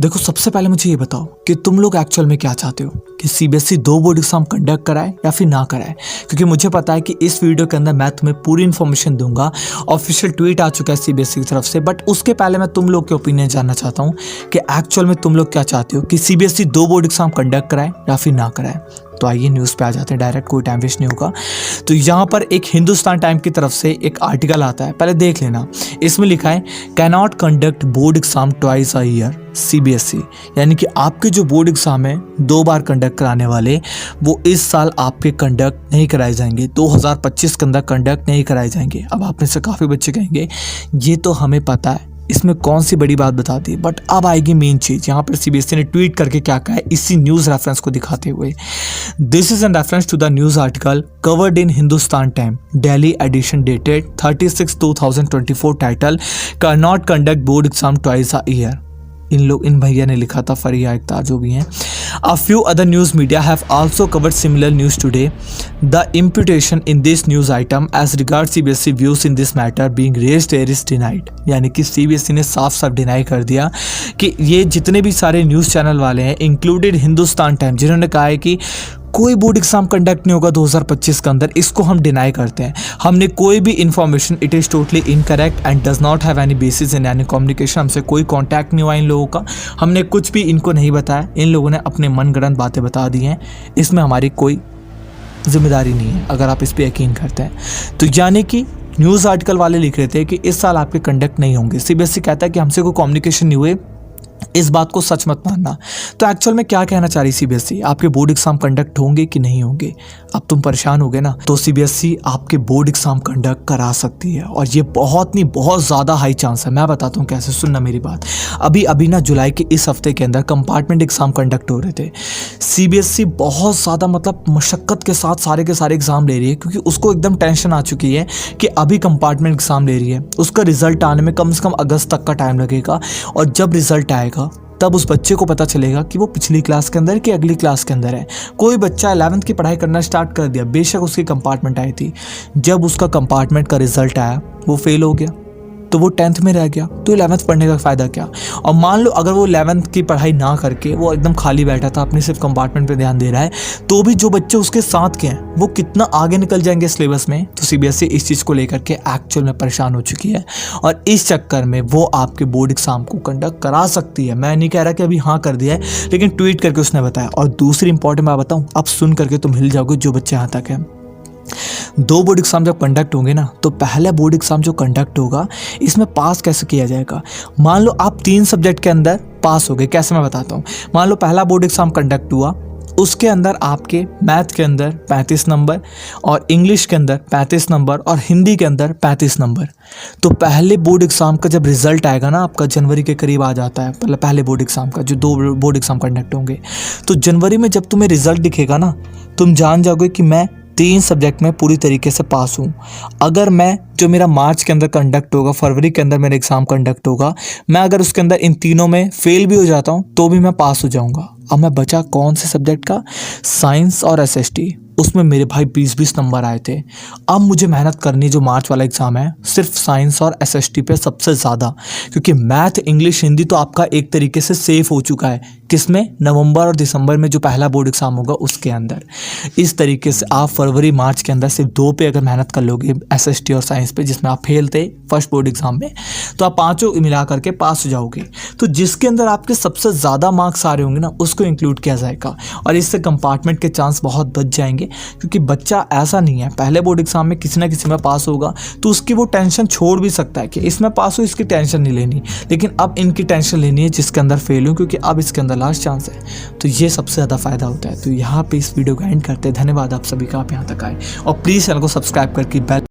देखो, सबसे पहले मुझे ये बताओ कि तुम लोग एक्चुअल में क्या चाहते हो, कि सीबीएसई 2 बोर्ड एग्जाम कंडक्ट कराए या फिर ना कराए। क्योंकि मुझे पता है कि इस वीडियो के अंदर मैं तुम्हें पूरी इन्फॉर्मेशन दूंगा। ऑफिशियल ट्वीट आ चुका है सीबीएसई की तरफ से, बट उसके पहले मैं तुम लोग के ओपिनियन जानना चाहता हूँ कि एक्चुअल में तुम लोग क्या चाहते हो, कि सीबीएसई 2 बोर्ड एग्जाम कंडक्ट कराए या फिर ना कराए। तो आइए न्यूज़ पे आ जाते हैं डायरेक्ट, कोई टाइम वेस्ट नहीं होगा। तो यहाँ पर एक हिंदुस्तान टाइम की तरफ से एक आर्टिकल आता है, पहले देख लेना। इसमें लिखा है cannot conduct board exam twice a year CBSE, यानी कि आपके जो बोर्ड एग्जाम है 2 बार कंडक्ट कराने वाले, वो इस साल आपके कंडक्ट नहीं कराए जाएंगे, 2025 के अंदर कंडक्ट नहीं कराए जाएंगे। अब आप में से काफ़ी बच्चे कहेंगे ये तो हमें पता है, इसमें कौन सी बड़ी बात बता दी। बट अब आएगी मेन चीज़। यहाँ पर सीबीएसई ने ट्वीट करके क्या कहा है, इसी न्यूज़ रेफरेंस को दिखाते हुए, this is an reference to the news article covered in Hindustan Time daily edition dated 36/2024 title can not conduct board exam twice a year. इन भैया ने लिखा था, फरिया इख्तार जो भी हैं। A few other news media have also covered similar news today. The imputation in this news item as regards CBSE views in this matter being raised here is denied. यानी कि CBSE ने साफ साफ डिनाई कर दिया कि ये जितने भी सारे न्यूज़ चैनल वाले हैं, इंक्लूडेड हिंदुस्तान टाइम, जिन्होंने कहा है कि कोई बोर्ड एग्जाम कंडक्ट नहीं होगा 2025 के अंदर, इसको हम डिनाई करते हैं। हमने कोई भी information, it is totally incorrect and does not have any basis in any communication. हमसे कोई कांटेक्ट नहीं हुआ इन लोगों का, हमने कुछ भी इनको नहीं बताया, इन लोगों ने अपने मनगढ़ंत बातें बता दी हैं, इसमें हमारी कोई जिम्मेदारी नहीं है, अगर आप इस पर यकीन करते हैं तो। यानी कि न्यूज़ आर्टिकल वाले लिख रहे थे कि इस साल आपके कंडक्ट नहीं होंगे, सीबीएसई कहता है कि हमसे कोई कम्युनिकेशन नहीं हुए, इस बात को सच मत मानना। तो एक्चुअल में क्या कहना चाह रही सीबीएसई, आपके बोर्ड एग्जाम कंडक्ट होंगे कि नहीं होंगे। अब तुम परेशान हो गए ना, तो सीबीएसई आपके बोर्ड एग्जाम कंडक्ट करा सकती है, और ये बहुत नहीं बहुत ज़्यादा हाई चांस है। मैं बताता हूँ कैसे, सुनना मेरी बात। अभी ना जुलाई के इस हफ्ते के अंदर कंपार्टमेंट एग्जाम कंडक्ट हो रहे थे। सीबीएसई बहुत ज़्यादा मतलब मशक्क़त के साथ सारे के सारे एग्जाम ले रही है, क्योंकि उसको एकदम टेंशन आ चुकी है कि अभी कंपार्टमेंट एग्जाम ले रही है, उसका रिजल्ट आने में कम से कम अगस्त तक का टाइम लगेगा। और जब रिजल्ट आएगा तब उस बच्चे को पता चलेगा कि वो पिछली क्लास के अंदर कि अगली क्लास के अंदर है। कोई बच्चा 11th की पढ़ाई करना स्टार्ट कर दिया, बेशक उसकी कंपार्टमेंट आई थी, जब उसका कंपार्टमेंट का रिजल्ट आया वो फेल हो गया, तो वो 10th में रह गया, तो 11th पढ़ने का फ़ायदा क्या। और मान लो अगर वो 11th की पढ़ाई ना करके वो एकदम खाली बैठा था, अपने सिर्फ कंपार्टमेंट पे ध्यान दे रहा है, तो भी जो बच्चे उसके साथ के हैं वो कितना आगे निकल जाएंगे सिलेबस में। तो सीबीएसई इस चीज़ को लेकर के एक्चुअल में परेशान हो चुकी है, और इस चक्कर में वो आपके बोर्ड एग्जाम को कंडक्ट करा सकती है। मैं नहीं कह रहा कि अभी हाँ कर दिया है, लेकिन ट्वीट करके उसने बताया। और दूसरी इंपॉर्टेंट बात बताऊँ, अब सुन करके तुम हिल जाओगे जो बच्चे यहाँ तक हैं। 2 बोर्ड एग्जाम जब कंडक्ट होंगे ना, तो पहला बोर्ड एग्जाम जो कंडक्ट होगा, इसमें पास कैसे किया जाएगा। मान लो आप 3 सब्जेक्ट के अंदर पास हो गए, कैसे मैं बताता हूँ। मान लो पहला बोर्ड एग्जाम कंडक्ट हुआ, उसके अंदर आपके मैथ के अंदर 35 नंबर, और इंग्लिश के अंदर 35 नंबर, और हिंदी के अंदर 35 नंबर। तो पहले बोर्ड एग्ज़ाम का जब रिज़ल्ट आएगा ना, आपका जनवरी के करीब आ जाता है, मतलब पहले बोर्ड एग्ज़ाम का जो 2 बोर्ड एग्ज़ाम कंडक्ट होंगे, तो जनवरी में जब तुम्हें रिज़ल्ट दिखेगा ना, तुम जान जाओगे कि मैं 3 सब्जेक्ट में पूरी तरीके से पास हूँ। अगर मैं जो मेरा मार्च के अंदर कंडक्ट होगा, फरवरी के अंदर मेरा एग्ज़ाम कंडक्ट होगा, मैं अगर उसके अंदर इन तीनों में फेल भी हो जाता हूँ तो भी मैं पास हो जाऊँगा। अब मैं बचा कौन से सब्जेक्ट का, साइंस और एसएसटी, उसमें मेरे भाई 20-20 नंबर आए थे। अब मुझे मेहनत करनी, जो मार्च वाला एग्ज़ाम है, सिर्फ साइंस और एसएसटी पे सबसे ज़्यादा, क्योंकि मैथ, इंग्लिश, हिंदी तो आपका एक तरीके से सेफ हो चुका है। किसमें, नवंबर और दिसंबर में जो पहला बोर्ड एग्ज़ाम होगा उसके अंदर। इस तरीके से आप फरवरी मार्च के अंदर सिर्फ 2 पे अगर मेहनत कर लोगे, एसएसटी और साइंस पे, जिसमें आप फेल थे फर्स्ट बोर्ड एग्ज़ाम में, तो आप 5 मिला करके पास हो जाओगे। तो जिसके अंदर आपके सबसे ज़्यादा मार्क्स आ रहे होंगे ना, उसको इंक्लूड किया जाएगा, और इससे कंपार्टमेंट के चांस बहुत बच जाएंगे। क्योंकि बच्चा ऐसा नहीं है, पहले बोर्ड एग्जाम में किसी ना किसी में पास होगा तो उसकी वो टेंशन छोड़ भी सकता है कि इसमें पास हो, इसकी टेंशन नहीं लेनी। लेकिन अब इनकी टेंशन लेनी है जिसके अंदर फेल हो, क्योंकि अब इसके अंदर लास्ट चांस है। तो ये सबसे ज़्यादा फ़ायदा होता है। तो यहाँ पे इस वीडियो को एंड करते हैं। धन्यवाद आप सभी का, आप यहाँ तक आए, और प्लीज़ चैनल को सब्सक्राइब करके बेल